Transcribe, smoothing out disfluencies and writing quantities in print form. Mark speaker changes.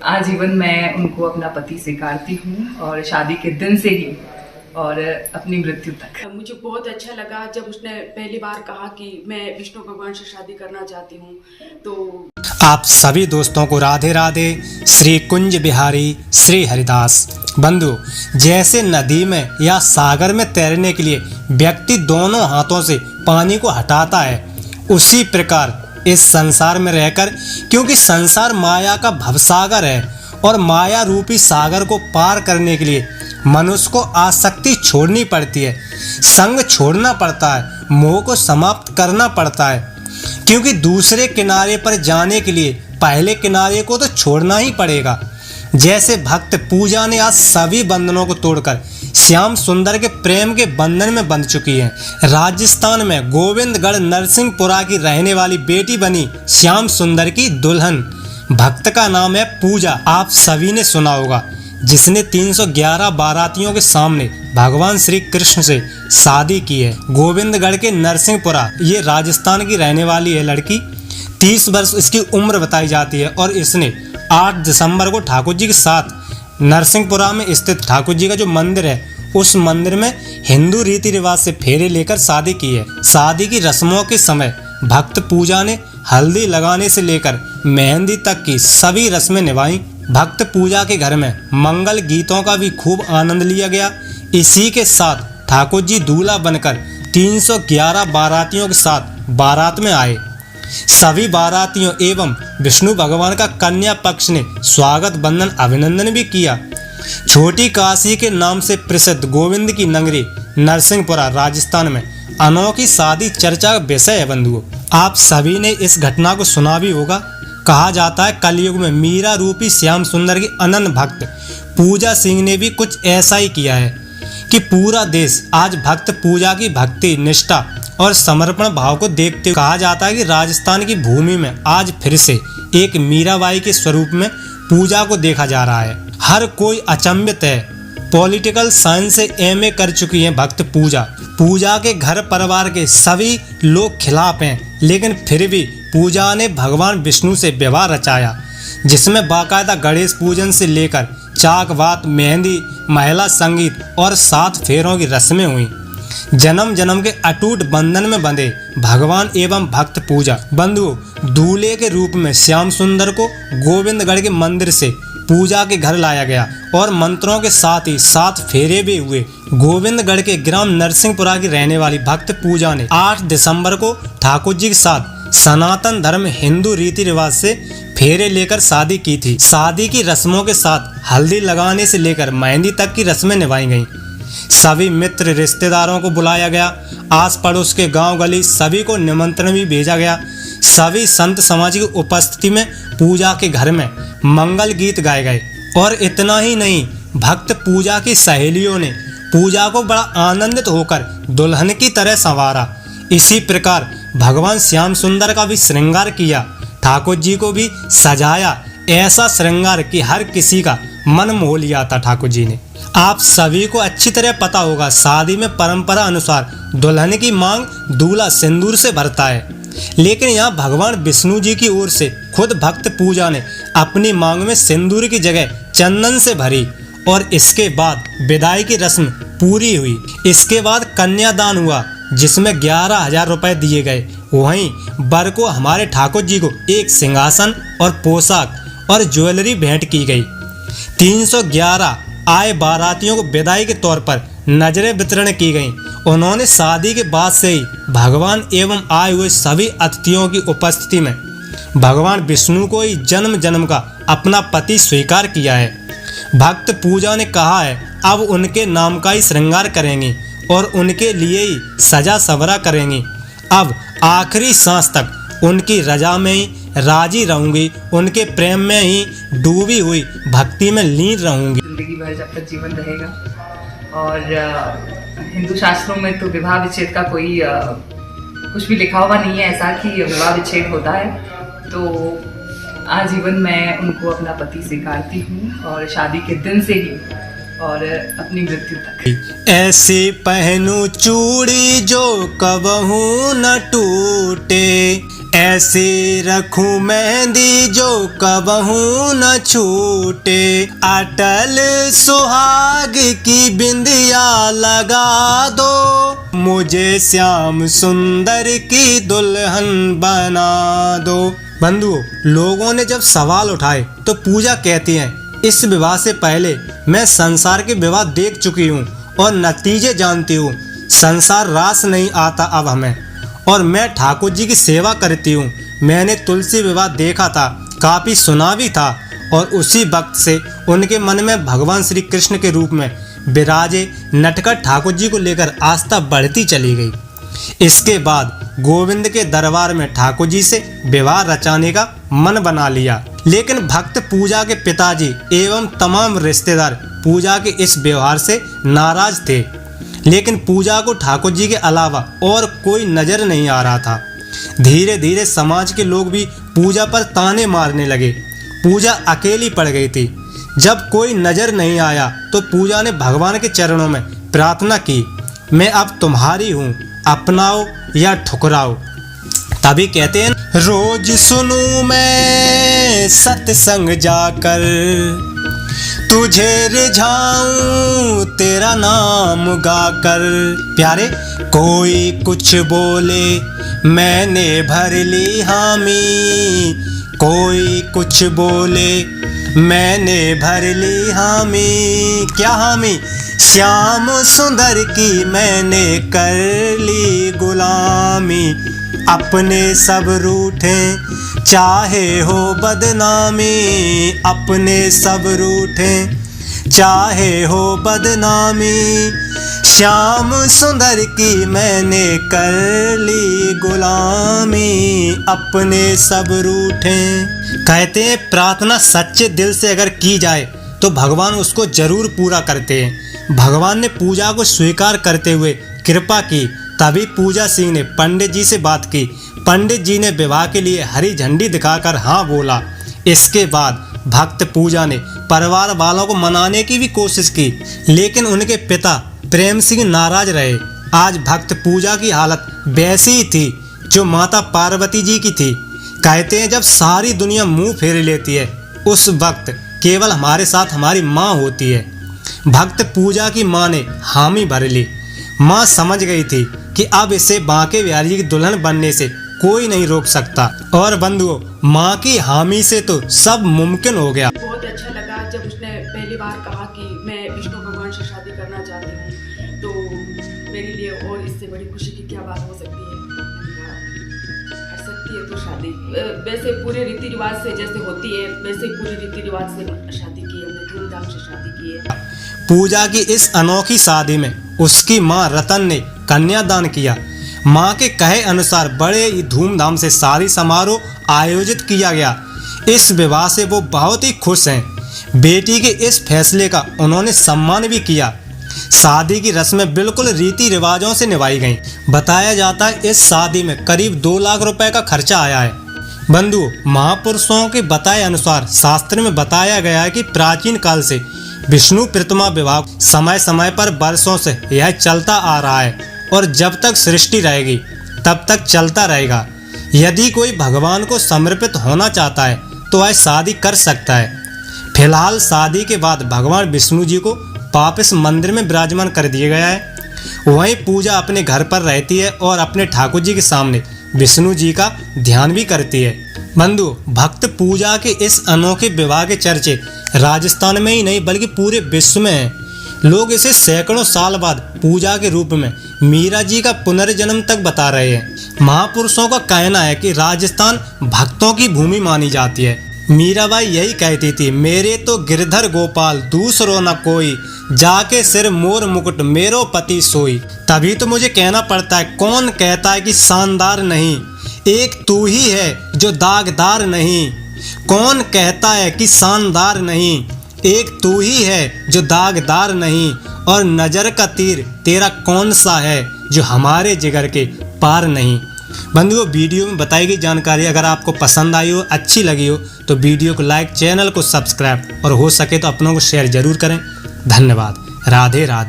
Speaker 1: आजीवन मैं उनको अपना पति स्वीकारती हूँ और शादी के दिन से ही और अपनी मृत्यु तक।
Speaker 2: मुझे बहुत अच्छा लगा जब उसने पहली बार कहा कि मैं विष्णु भगवान से शादी करना चाहती हूँ। तो
Speaker 3: आप सभी दोस्तों को राधे राधे। श्री कुंज बिहारी श्री हरिदास। बंधु, जैसे नदी में या सागर में तैरने के लिए व्यक्ति दोनों हाथों से पानी को हटाता है, उसी प्रकार इस संसार में रहकर, क्योंकि संसार माया का भवसागर है और माया रूपी सागर को पार करने के लिए मनुष्य को आसक्ति छोड़नी पड़ती है, संग छोड़ना पड़ता है, मोह को समाप्त करना पड़ता है, क्योंकि दूसरे किनारे पर जाने के लिए पहले किनारे को तो छोड़ना ही पड़ेगा। जैसे भक्त पूजा ने आज सभी बंधनों को तोड़कर श्याम सुंदर के प्रेम के बंधन में बंध चुकी है। राजस्थान में गोविंदगढ़ नरसिंहपुरा की रहने वाली बेटी बनी श्याम सुंदर की दुल्हन। भक्त का नाम है पूजा। आप सभी ने सुना होगा, जिसने 311 बारातियों के सामने भगवान श्री कृष्ण से शादी की है। गोविंदगढ़ के नरसिंहपुरा, ये राजस्थान की रहने वाली है लड़की। 30 वर्ष इसकी उम्र बताई जाती है और इसने 8 दिसंबर को ठाकुर जी के साथ नरसिंहपुरा में स्थित ठाकुर जी का जो मंदिर है, उस मंदिर में हिंदू रीति रिवाज से फेरे लेकर शादी की है। शादी की रस्मों के समय भक्त पूजा ने हल्दी लगाने से लेकर मेहंदी तक की सभी रस्में निभाई। भक्त पूजा के घर में मंगल गीतों का भी खूब आनंद लिया गया। इसी के साथ ठाकुर जी दूल्हा बनकर 311 बारातियों के साथ बारात में आए। सभी बारातियों एवं विष्णु भगवान का कन्या पक्ष ने स्वागत बंधन अभिनंदन भी किया। छोटी काशी के नाम से प्रसिद्ध गोविंद की नगरी नरसिंहपुरा राजस्थान में अनोखी शादी चर्चा का विषय है। बंधुओं, आप सभी ने इस घटना को सुना भी होगा। कहा जाता है कलयुग में मीरा रूपी श्याम सुंदर की अनन्य भक्त पूजा सिंह ने भी कुछ ऐसा ही किया है कि पूरा देश आज भक्त पूजा की भक्ति, निष्ठा और समर्पण भाव को देखते हुए कहा जाता है कि राजस्थान की भूमि में आज फिर से एक मीराबाई के स्वरूप में पूजा को देखा जा रहा है। हर कोई अचंभित है। पॉलिटिकल साइंस से एमए कर चुकी है भक्त पूजा। पूजा के घर परिवार के सभी लोग खिलाफ हैं, लेकिन फिर भी पूजा ने भगवान विष्णु से विवाह रचाया, जिसमें बाकायदा गणेश पूजन से लेकर चाक बात, मेहंदी, महिला संगीत और 7 फेरों की रस्में हुई। जन्म जन्म के अटूट बंधन में बंधे भगवान एवं भक्त पूजा। बंधु, दूल्हे के रूप में श्याम सुंदर को गोविंदगढ़ के मंदिर से पूजा के घर लाया गया और मंत्रों के साथ ही 7 फेरे भी हुए। गोविंदगढ़ के ग्राम नरसिंहपुरा की रहने वाली भक्त पूजा ने 8 दिसंबर को ठाकुर जी के साथ सनातन धर्म हिंदू रीति रिवाज से फेरे लेकर शादी की थी। शादी की रस्मों के साथ हल्दी लगाने से लेकर मेहंदी तक की रस्में निभाई गईं। सभी मित्र रिश्तेदारों को बुलाया गया। आस पड़ोस के गांव गली सभी को निमंत्रण भी भेजा गया। सभी संत समाज की उपस्थिति में पूजा के घर में मंगल गीत गाए गए। और इतना ही नहीं, भक्त पूजा की सहेलियों ने पूजा को बड़ा आनंदित होकर दुल्हन की तरह संवारा। इसी प्रकार भगवान श्याम सुंदर का भी श्रृंगार किया। ठाकुर जी को भी सजाया, ऐसा श्रृंगार कि हर किसी का मन मोह लिया था ठाकुर जी ने। आप सभी को अच्छी तरह पता होगा, शादी में परंपरा अनुसार दुल्हन की मांग दूल्हा सिंदूर से भरता है, लेकिन यहाँ भगवान विष्णु जी की ओर से खुद भक्त पूजा ने अपनी मांग में सिंदूर की जगह चंदन से भरी और इसके बाद विदाई की रस्म पूरी हुई। इसके बाद कन्यादान हुआ, जिसमें 11,000 रुपए दिए गए। वहीं वर को हमारे ठाकुर जी को एक सिंहासन और पोशाक और ज्वेलरी भेंट की गई। 311 आए बारातियों को विदाई के तौर पर नजरें वितरण की गईं। उन्होंने शादी के बाद से ही भगवान एवं आए हुए सभी अतिथियों की उपस्थिति में भगवान विष्णु को ही जन्म जन्म का अपना पति स्वीकार किया है। भक्त पूजा ने कहा है अब उनके नाम का ही श्रृंगार करेंगी और उनके लिए ही सजा सवरा करेंगी। अब आखिरी सांस तक उनकी रजा में ही राजी रहूंगी, उनके प्रेम में ही डूबी हुई भक्ति में लीन रहूंगी।
Speaker 1: जिंदगी भर जब तक जीवन रहेगा। और हिंदू शास्त्रों में तो विवाह विच्छेद का कोई कुछ भी लिखा हुआ नहीं है ऐसा कि विवाह विच्छेद होता है। तो आजीवन मैं उनको अपना पति स्वीकारती हूँ और शादी के दिन से ही और अपनी मृत्यु तक।
Speaker 3: ऐसी पहनूं चूड़ी जो कबहू न टूटे, ऐसे रखूं मेहंदी जो कबहू न छूटे, अटल सुहाग की बिंदिया लगा दो, मुझे श्याम सुंदर की दुल्हन बना दो। बंधुओं, लोगों ने जब सवाल उठाए तो पूजा कहती हैं, इस विवाह से पहले मैं संसार के विवाह देख चुकी हूँ और नतीजे जानती हूँ। संसार रास नहीं आता अब हमें, और मैं ठाकुर जी की सेवा करती हूँ। मैंने तुलसी विवाह देखा था, काफ़ी सुना भी था, और उसी वक्त से उनके मन में भगवान श्री कृष्ण के रूप में विराजे नटखट ठाकुर जी को लेकर आस्था बढ़ती चली गई। इसके बाद गोविंद के दरबार में ठाकुर जी से विवाह रचाने का मन बना लिया, लेकिन भक्त पूजा के पिताजी एवं तमाम रिश्तेदार पूजा के इस व्यवहार से नाराज थे। लेकिन पूजा को ठाकुर जी के अलावा और कोई नजर नहीं आ रहा था। धीरे धीरे समाज के लोग भी पूजा पर ताने मारने लगे। पूजा अकेली पड़ गई थी। जब कोई नजर नहीं आया तो पूजा ने भगवान के चरणों में प्रार्थना की, मैं अब तुम्हारी हूँ, अपनाओ या ठुकराओ। तभी कहते हैं, रोज सुनूं मैं सत्संग जाकर, तुझे रिझाऊं तेरा नाम गाकर। प्यारे, कोई कुछ बोले मैंने भर ली हामी, कोई कुछ बोले मैंने भर ली हामी। क्या हामी? श्याम सुंदर की मैंने कर ली गुलामी। अपने सब रूठे चाहे हो बदनामी, अपने सब रूठे चाहे हो बदनामी। श्याम सुंदर की मैंने कर ली गुलामी, अपने सब रूठे। कहते हैं, प्रार्थना सच्चे दिल से अगर की जाए तो भगवान उसको जरूर पूरा करते हैं। भगवान ने पूजा को स्वीकार करते हुए कृपा की। तभी पूजा सिंह ने पंडित जी से बात की। पंडित जी ने विवाह के लिए हरी झंडी दिखाकर हाँ बोला। इसके बाद भक्त पूजा ने परिवार वालों को मनाने की भी कोशिश की, लेकिन उनके पिता प्रेम सिंह नाराज रहे। आज भक्त पूजा की हालत वैसी ही थी जो माता पार्वती जी की थी। कहते हैं, जब सारी दुनिया मुंह फेर लेती है उस वक्त केवल हमारे साथ हमारी माँ होती है। भक्त पूजा की माँ ने हामी भर ली। माँ समझ गई थी कि अब इसे बांके बिहारी की दुल्हन बनने से कोई नहीं रोक सकता। और बंधुओं, माँ की हामी से तो सब मुमकिन हो गया।
Speaker 2: बहुत अच्छा लगा जब उसने पहली बार कहा कि मैं विष्णु भगवान से शादी करना चाहती हूँ, तो मेरे लिए और इससे बड़ी खुशी की क्या बात हो सकती है। कर सकती है तो शादी वैसे पूरे रीति रिवाज से जैसे होती है वैसे पूरे रीति रिवाज से शादी की, हमने धूमधाम से शादी की है।
Speaker 3: पूजा की इस अनोखी शादी में उसकी माँ रतन ने कन्यादान किया। माँ के कहे अनुसार बड़े ही धूमधाम से शादी समारोह आयोजित किया गया। इस विवाह से वो बहुत ही खुश हैं। बेटी के इस फैसले का उन्होंने सम्मान भी किया। शादी की रस्में बिल्कुल रीति रिवाजों से निभाई गईं। बताया जाता है इस शादी में करीब 2 लाख रुपए का खर्चा आया है। बंधु, महापुरुषों के बताए अनुसार शास्त्र में बताया गया है कि प्राचीन काल से विष्णु प्रतिमा विवाह समय समय पर वर्षों से यह चलता आ रहा है और जब तक सृष्टि रहेगी तब तक चलता रहेगा। यदि कोई भगवान को समर्पित होना चाहता है तो वह शादी कर सकता है। फिलहाल शादी के बाद भगवान विष्णु जी को वापस मंदिर में विराजमान कर दिया गया है। वहीं पूजा अपने घर पर रहती है और अपने ठाकुर जी के सामने विष्णु जी का ध्यान भी करती है। बंधु, भक्त पूजा के इस अनोखे विवाह के चर्चे राजस्थान में ही नहीं बल्कि पूरे विश्व में हैं। लोग इसे सैकड़ों साल बाद पूजा के रूप में मीरा जी का पुनर्जन्म तक बता रहे हैं। महापुरुषों का कहना है कि राजस्थान भक्तों की भूमि मानी जाती है। मीराबाई यही कहती थी, मेरे तो गिरधर गोपाल दूसरो न कोई, जाके सिर मोर मुकुट मेरो पति सोई। तभी तो मुझे कहना पड़ता है, कौन कहता है कि शानदार नहीं, एक तू ही है जो दागदार नहीं। कौन कहता है कि शानदार नहीं, एक तू ही है जो दागदार नहीं। और नजर का तीर तेरा कौन सा है जो हमारे जिगर के पार नहीं। बंधुओं, वीडियो में बताई गई जानकारी अगर आपको पसंद आई हो, अच्छी लगी हो तो वीडियो को लाइक, चैनल को सब्सक्राइब और हो सके तो अपनों को शेयर जरूर करें। धन्यवाद। राधे राधे।